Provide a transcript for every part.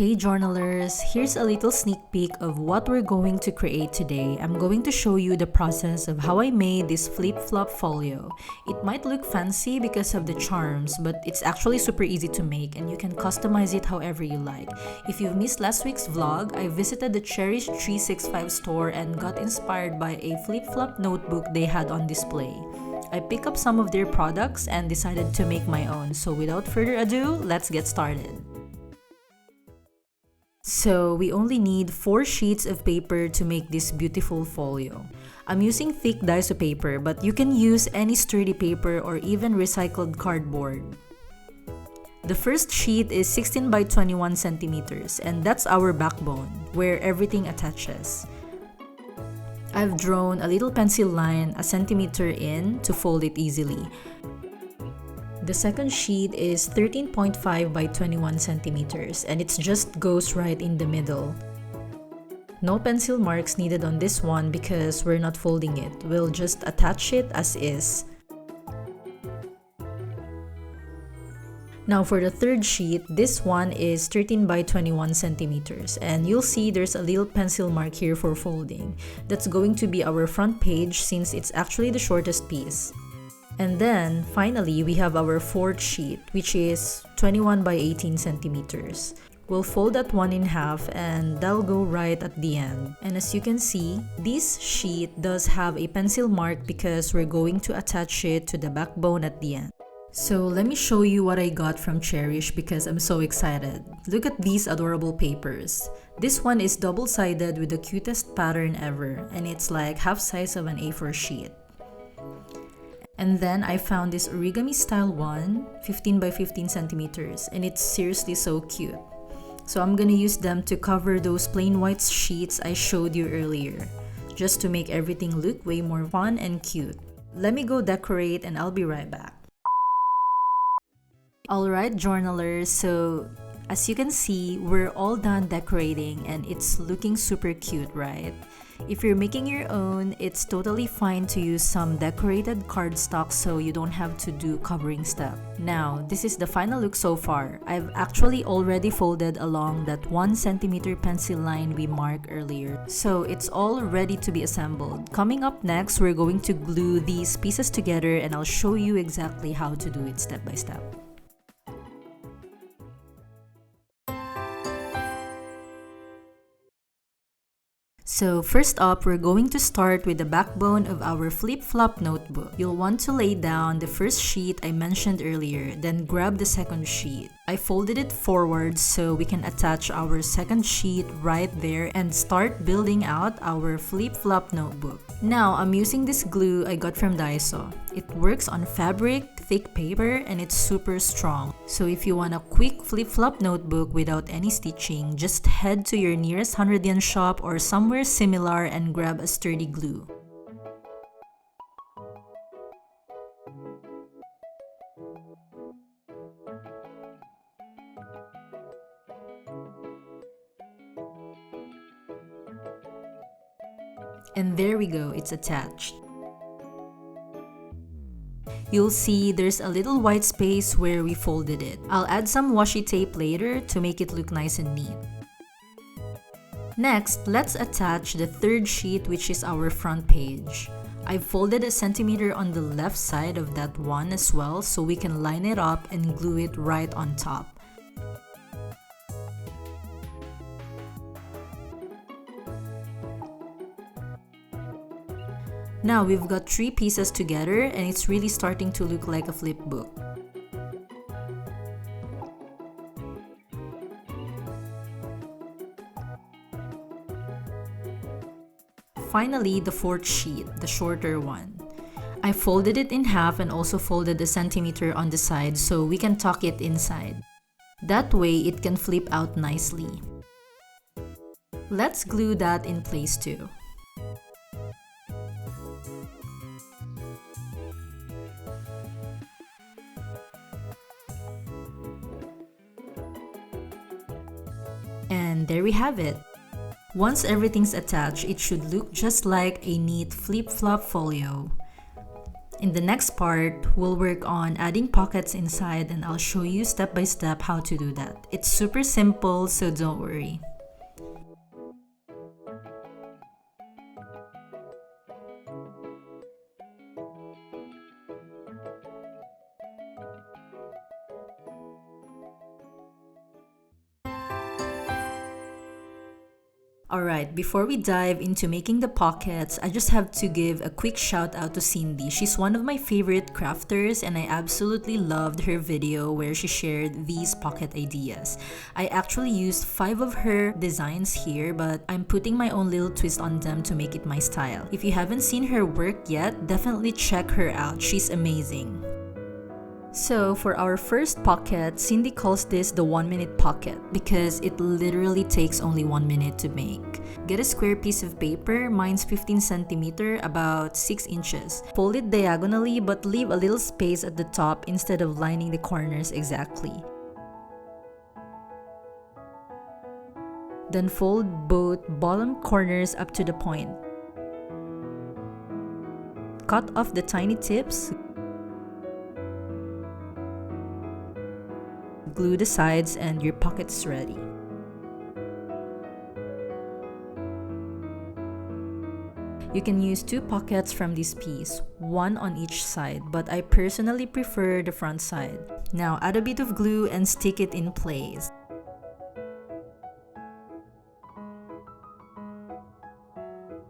Hey journalers, here's a little sneak peek of what we're going to create today. I'm going to show you the process of how I made this flip-flop folio. It might look fancy because of the charms, but it's actually super easy to make and you can customize it however you like. If you've missed last week's vlog, I visited the Cherish 365 store and got inspired by a flip-flop notebook they had on display. I picked up some of their products and decided to make my own. So without further ado, let's get started. So we only need 4 sheets of paper to make this beautiful folio. I'm using thick diyjo paper, but you can use any sturdy paper or even recycled cardboard. The first sheet is 16 by 21 centimeters, and that's our backbone, where everything attaches. I've drawn a little pencil line a centimeter in to fold it easily. The second sheet is 13.5 by 21 centimeters and it just goes right in the middle. No pencil marks needed on this one because we're not folding it. We'll just attach it as is. Now for the third sheet, this one is 13 by 21 centimeters and you'll see there's a little pencil mark here for folding. That's going to be our front page since it's actually the shortest piece. And then, finally, we have our fourth sheet, which is 21 by 18 centimeters. We'll fold that one in half and that'll go right at the end. And as you can see, this sheet does have a pencil mark because we're going to attach it to the backbone at the end. So let me show you what I got from Cherish because I'm so excited. Look at these adorable papers. This one is double-sided with the cutest pattern ever, and it's like half size of an A4 sheet. And then I found this origami style one, 15 by 15 centimeters, and it's seriously so cute. So I'm gonna use them to cover those plain white sheets I showed you earlier, just to make everything look way more fun and cute. Let me go decorate and I'll be right back. Alright journalers, so as you can see, we're all done decorating and it's looking super cute, right? If you're making your own, it's totally fine to use some decorated cardstock so you don't have to do covering step. Now, this is the final look so far. I've actually already folded along that 1 centimeter pencil line we marked earlier. So it's all ready to be assembled. Coming up next, we're going to glue these pieces together and I'll show you exactly how to do it step by step. So first up, we're going to start with the backbone of our flip-flop notebook. You'll want to lay down the first sheet I mentioned earlier, then grab the second sheet. I folded it forward so we can attach our second sheet right there and start building out our flip-flop notebook. Now, I'm using this glue I got from Diyjo. It works on fabric, thick paper, and it's super strong. So if you want a quick flip-flop notebook without any stitching, just head to your nearest 100-yen shop or somewhere similar and grab a sturdy glue. And there we go, it's attached. You'll see there's a little white space where we folded it. I'll add some washi tape later to make it look nice and neat. Next, let's attach the third sheet, which is our front page. I've folded a centimeter on the left side of that one as well so we can line it up and glue it right on top. Now we've got 3 pieces together and it's really starting to look like a flip book. Finally, the fourth sheet, the shorter one. I folded it in half and also folded a centimeter on the side so we can tuck it inside. That way it can flip out nicely. Let's glue that in place too. And there we have it. Once everything's attached, it should look just like a neat flip-flop folio. In the next part, we'll work on adding pockets inside and I'll show you step by step how to do that. It's super simple, so don't worry. Alright, before we dive into making the pockets, I just have to give a quick shout out to Cindy. She's one of my favorite crafters and I absolutely loved her video where she shared these pocket ideas. I actually used 5 of her designs here, but I'm putting my own little twist on them to make it my style. If you haven't seen her work yet, definitely check her out. She's amazing. So for our first pocket, Cindy calls this the 1-minute pocket because it literally takes only 1 minute to make. Get a square piece of paper, mine's 15 centimeter, about 6 inches. Fold it diagonally but leave a little space at the top instead of lining the corners exactly. Then fold both bottom corners up to the point. Cut off the tiny tips. Glue the sides and your pocket's ready. You can use 2 pockets from this piece, 1 on each side, but I personally prefer the front side. Now add a bit of glue and stick it in place.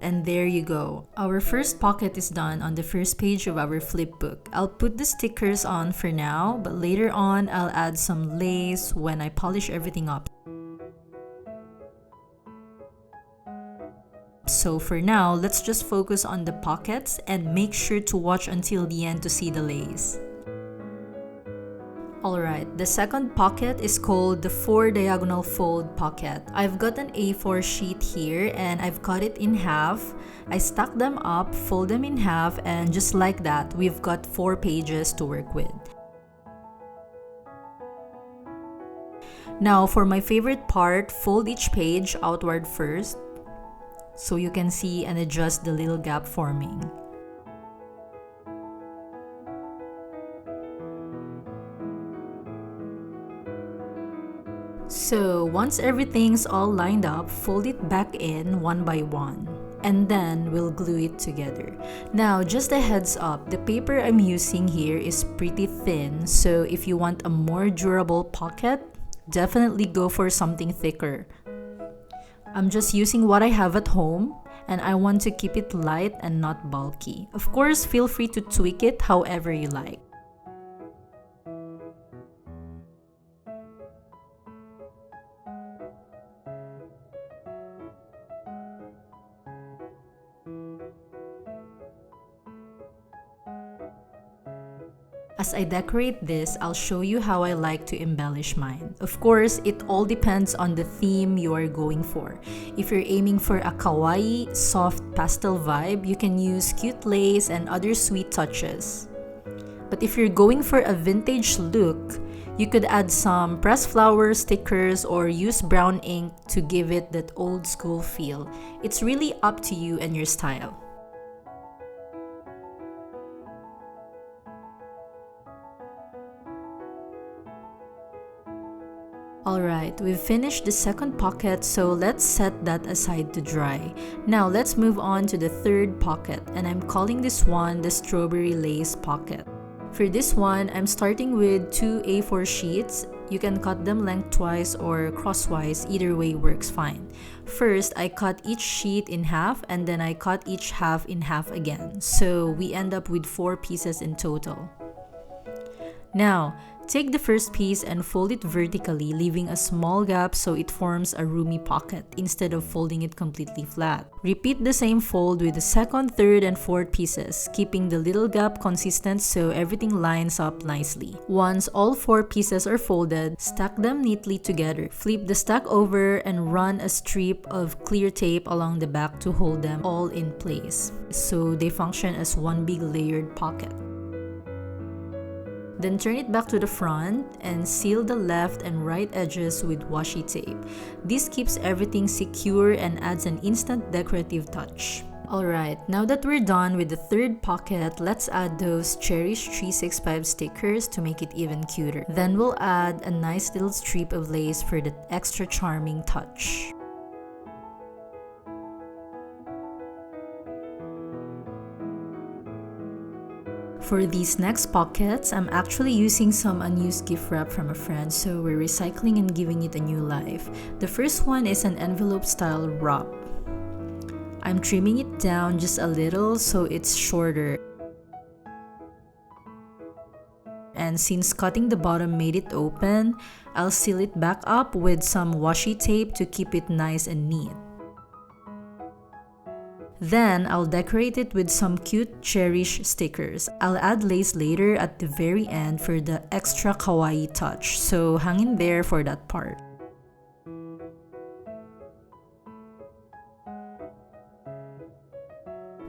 And there you go. Our first pocket is done on the first page of our flip book. I'll put the stickers on for now, but later on I'll add some lace when I polish everything up. So for now, let's just focus on the pockets and make sure to watch until the end to see the lace. Alright, the second pocket is called the 4 diagonal fold pocket. I've got an A4 sheet here and I've cut it in half. I stack them up, fold them in half, and just like that, we've got 4 pages to work with. Now for my favorite part, fold each page outward first so you can see and adjust the little gap forming. So once everything's all lined up, fold it back in one by one. And then we'll glue it together. Now, just a heads up, the paper I'm using here is pretty thin, so if you want a more durable pocket, definitely go for something thicker. I'm just using what I have at home, and I want to keep it light and not bulky. Of course, feel free to tweak it however you like. As I decorate this, I'll show you how I like to embellish mine. Of course, it all depends on the theme you are going for. If you're aiming for a kawaii, soft pastel vibe, you can use cute lace and other sweet touches. But if you're going for a vintage look, you could add some pressed flower stickers or use brown ink to give it that old school feel. It's really up to you and your style. Alright, we've finished the second pocket, so let's set that aside to dry. Now let's move on to the third pocket, and I'm calling this one the strawberry lace pocket. For this one, I'm starting with 2 A4 sheets. You can cut them lengthwise or crosswise, either way works fine. First, I cut each sheet in half and then I cut each half in half again. So we end up with 4 pieces in total. Now, take the first piece and fold it vertically, leaving a small gap so it forms a roomy pocket instead of folding it completely flat. Repeat the same fold with the second, third, and fourth pieces, keeping the little gap consistent so everything lines up nicely. Once all 4 pieces are folded, stack them neatly together. Flip the stack over and run a strip of clear tape along the back to hold them all in place, so they function as one big layered pocket. Then turn it back to the front and seal the left and right edges with washi tape. This keeps everything secure and adds an instant decorative touch. Alright, now that we're done with the third pocket, let's add those Cherish 365 stickers to make it even cuter. Then we'll add a nice little strip of lace for the extra charming touch. For these next pockets, I'm actually using some unused gift wrap from a friend, so we're recycling and giving it a new life. The first one is an envelope style wrap. I'm trimming it down just a little so it's shorter. And since cutting the bottom made it open, I'll seal it back up with some washi tape to keep it nice and neat. Then, I'll decorate it with some cute Cherish stickers. I'll add lace later at the very end for the extra kawaii touch, so hang in there for that part.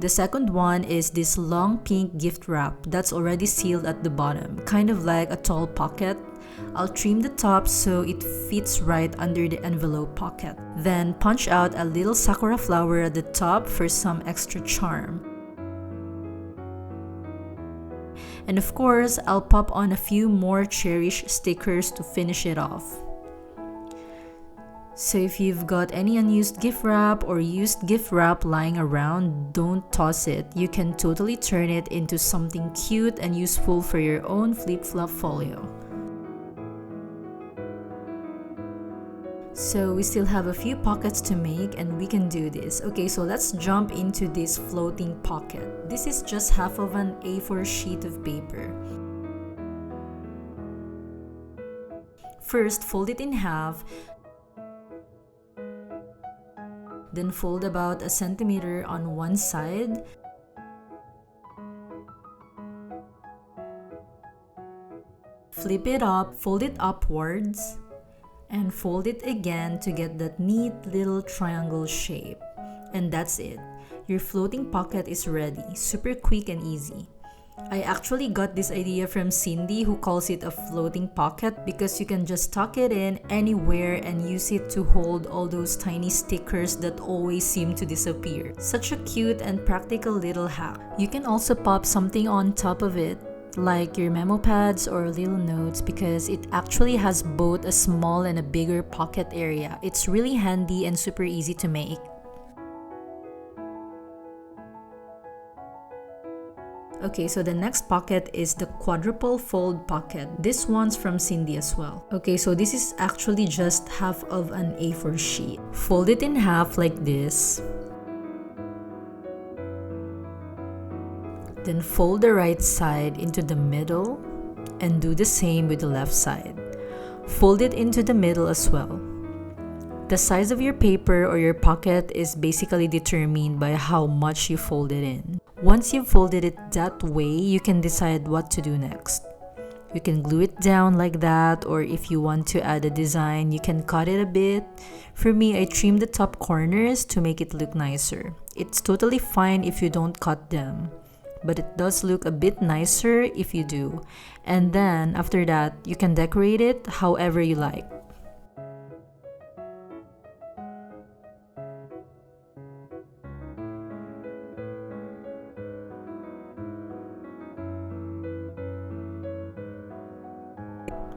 The second one is this long pink gift wrap that's already sealed at the bottom, kind of like a tall pocket. I'll trim the top so it fits right under the envelope pocket. Then punch out a little sakura flower at the top for some extra charm. And of course, I'll pop on a few more Cherish stickers to finish it off. So if you've got any unused gift wrap or used gift wrap lying around, don't toss it. You can totally turn it into something cute and useful for your own flip-flop folio. So we still have a few pockets to make and we can do this. Okay, so let's jump into this floating pocket. This is just half of an A4 sheet of paper. First, fold it in half. Then fold about 1 centimeter on one side. Flip it up, fold it upwards, and fold it again to get that neat little triangle shape. And that's it. Your floating pocket is ready, super quick and easy. I actually got this idea from Cindy, who calls it a floating pocket because you can just tuck it in anywhere and use it to hold all those tiny stickers that always seem to disappear. Such a cute and practical little hack. You can also pop something on top of it, like your memo pads or little notes, because it actually has both a small and a bigger pocket area. It's really handy and super easy to make. Okay, so the next pocket is the quadruple-fold pocket. This one's from Cindy as well. Okay, so this is actually just half of an A4 sheet. Fold it in half like this. Then fold the right side into the middle and do the same with the left side. Fold it into the middle as well. The size of your paper or your pocket is basically determined by how much you fold it in. Once you've folded it that way, you can decide what to do next. You can glue it down like that, or if you want to add a design, you can cut it a bit. For me, I trim the top corners to make it look nicer. It's totally fine if you don't cut them, but it does look a bit nicer if you do. And then after that, you can decorate it however you like.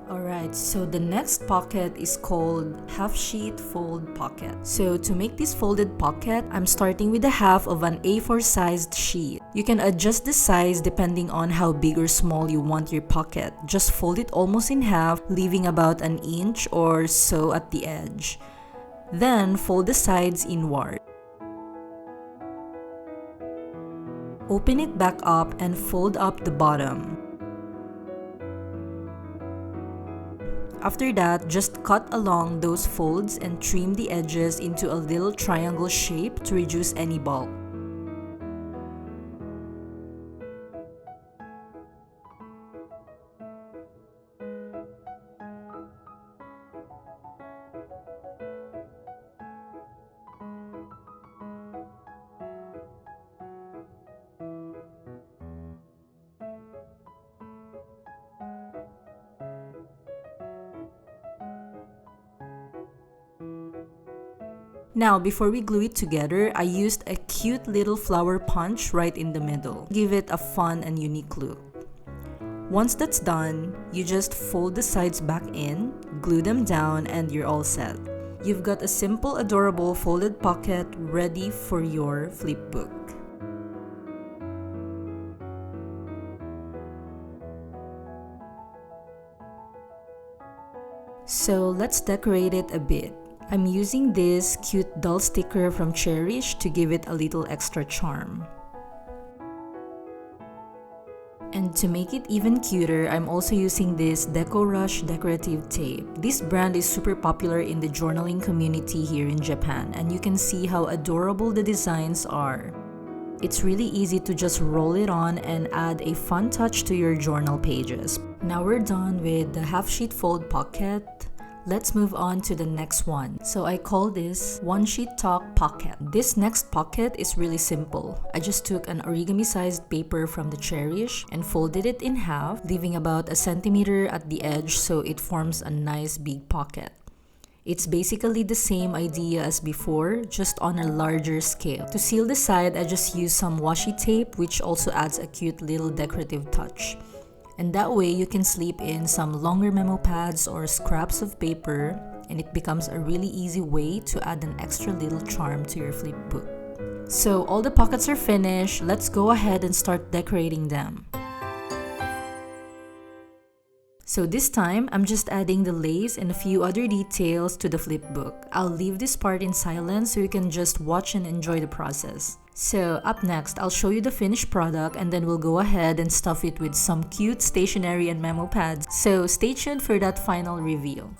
Alright, so the next pocket is called half sheet fold pocket. So to make this folded pocket, I'm starting with the half of an A4 sized sheet. You can adjust the size depending on how big or small you want your pocket. Just fold it almost in half, leaving about 1 inch or so at the edge. Then fold the sides inward. Open it back up and fold up the bottom. After that, just cut along those folds and trim the edges into a little triangle shape to reduce any bulk. Now, before we glue it together, I used a cute little flower punch right in the middle. Give it a fun and unique look. Once that's done, you just fold the sides back in, glue them down, and you're all set. You've got a simple, adorable folded pocket ready for your flip book. So let's decorate it a bit. I'm using this cute doll sticker from Cherish to give it a little extra charm. And to make it even cuter, I'm also using this Deco Rush decorative tape. This brand is super popular in the journaling community here in Japan, and you can see how adorable the designs are. It's really easy to just roll it on and add a fun touch to your journal pages. Now we're done with the half sheet fold pocket. Let's move on to the next one. So I call this one sheet talk pocket. This next pocket is really simple. I just took an origami sized paper from the Cherish and folded it in half, leaving about 1 centimeter at the edge so it forms a nice big pocket. It's basically the same idea as before, just on a larger scale. To seal the side, I just used some washi tape, which also adds a cute little decorative touch. And that way, you can slip in some longer memo pads or scraps of paper, and it becomes a really easy way to add an extra little charm to your flip book. So all the pockets are finished, let's go ahead and start decorating them. So this time, I'm just adding the lace and a few other details to the flip book. I'll leave this part in silence so you can just watch and enjoy the process. So up next, I'll show you the finished product and then we'll go ahead and stuff it with some cute stationery and memo pads. So stay tuned for that final reveal.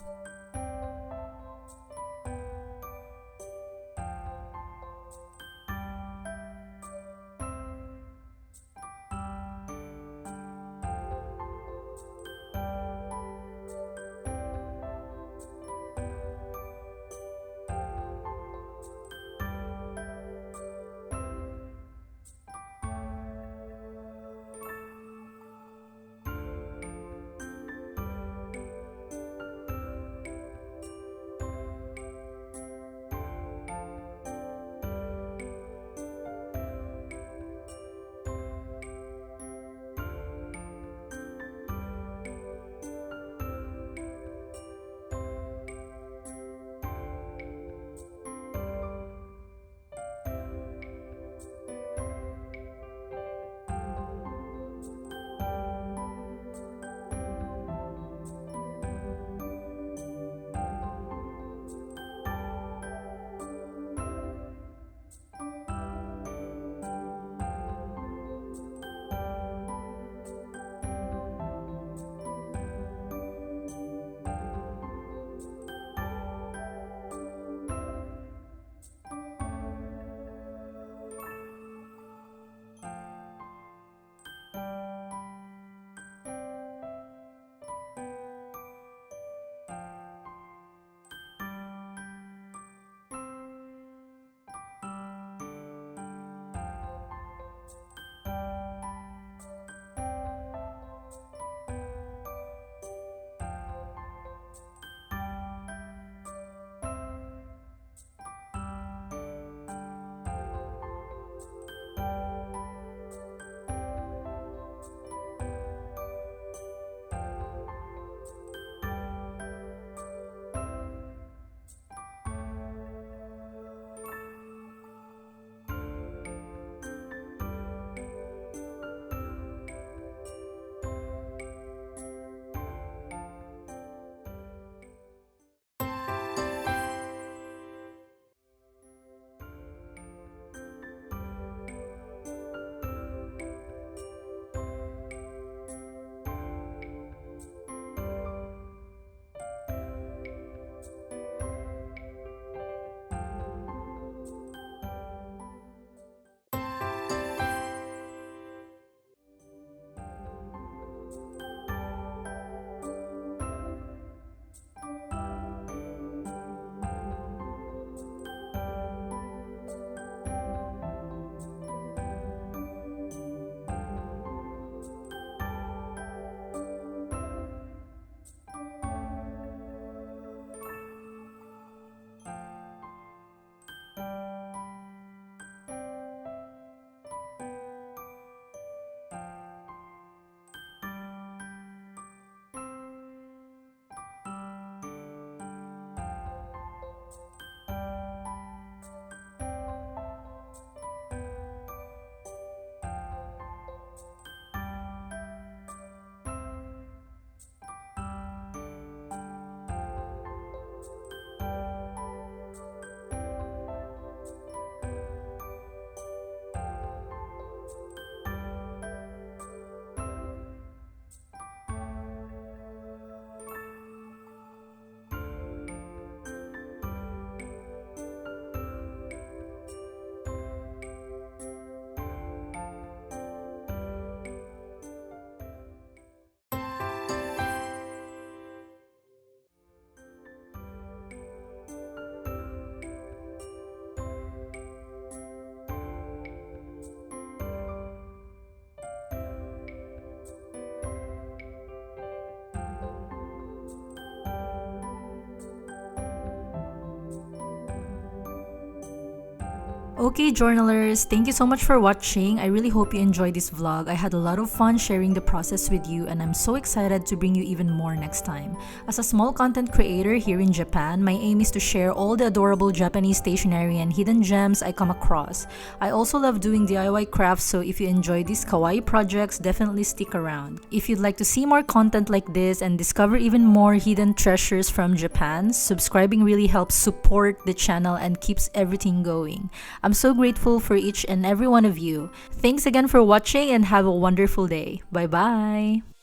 Okay, journalers, thank you so much for watching. I really hope you enjoyed this vlog. I had a lot of fun sharing the process with you, and I'm so excited to bring you even more next time. As a small content creator here in Japan, my aim is to share all the adorable Japanese stationery and hidden gems I come across. I also love doing DIY crafts, so if you enjoy these kawaii projects, definitely stick around. If you'd like to see more content like this and discover even more hidden treasures from Japan, subscribing really helps support the channel and keeps everything going. I'm so grateful for each and every one of you. Thanks again for watching and have a wonderful day. Bye bye!